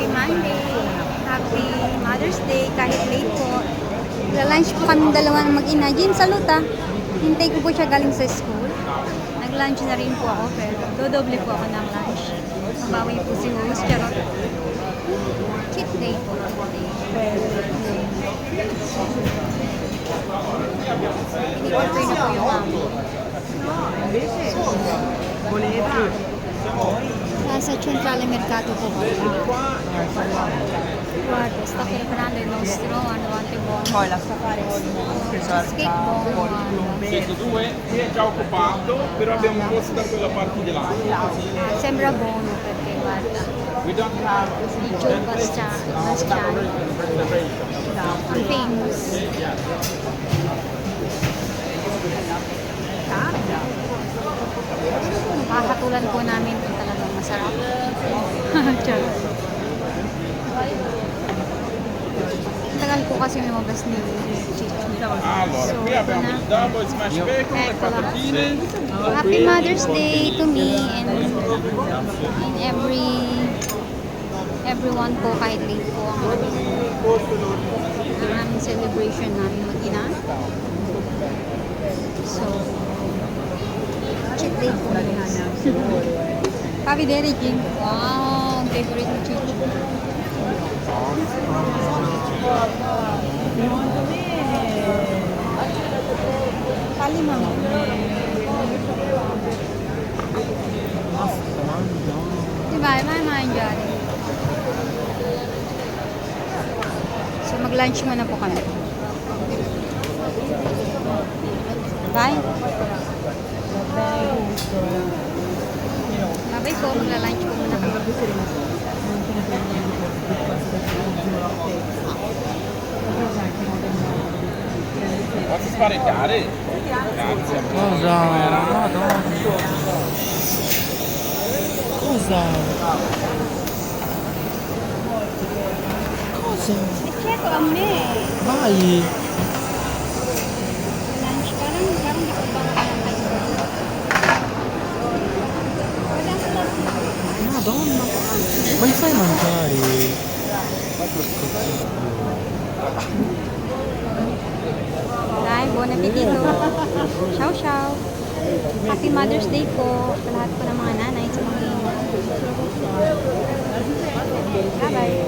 Happy Monday. Happy Mother's Day. Kahit late po. Nagla-lunch po kami dalawa ng mag-ina. Jin, salut ah. Hintay ko po siya galing sa school. Nag-lunch na rin po ako pero dodoble po ako ng lunch. Mabawi po si host. Charot. Cheat day po. Ini-order na po yung mami. Sa Centrale Mercato po ba? Guarda, sta preparando il nostro anuante buono. Poi la safari Cheesecake buono. Questo 2 è già occupato, però abbiamo un posto da quella parte di là. Sembra buono perché guarda, We don't have il Joe Bastiani. Ang famous. Makakatulan po namin kung talagang masarap. Charot. Tagal po kasi lumabas ni Chichi. Allora, qui abbiamo il double smash bacon, le patatine. Happy Mother's Day to me and everyone po kahit late po ang aming celebration namin mag-ina. So, cheat day po. Pa vedere Jin. Wow, ang favorite ni Chichi. Kali mama. Diba, may mangiare. So, mag-lunch muna po kami. Bye. Bye po, magla-lunch po muna kami. Posso sparecchiare? Grazie. Cosa? Madonna. Cosa? Cosa? Check a me. Vai. Lunch, parang di ko ba parang kayo. Wala sila. Madonna. Ma li fai mangiare? Bye, buon appetito. Ciao, ciao. Happy Mother's Day po sa lahat po ng mga nanay sa mga ina. Bye-bye.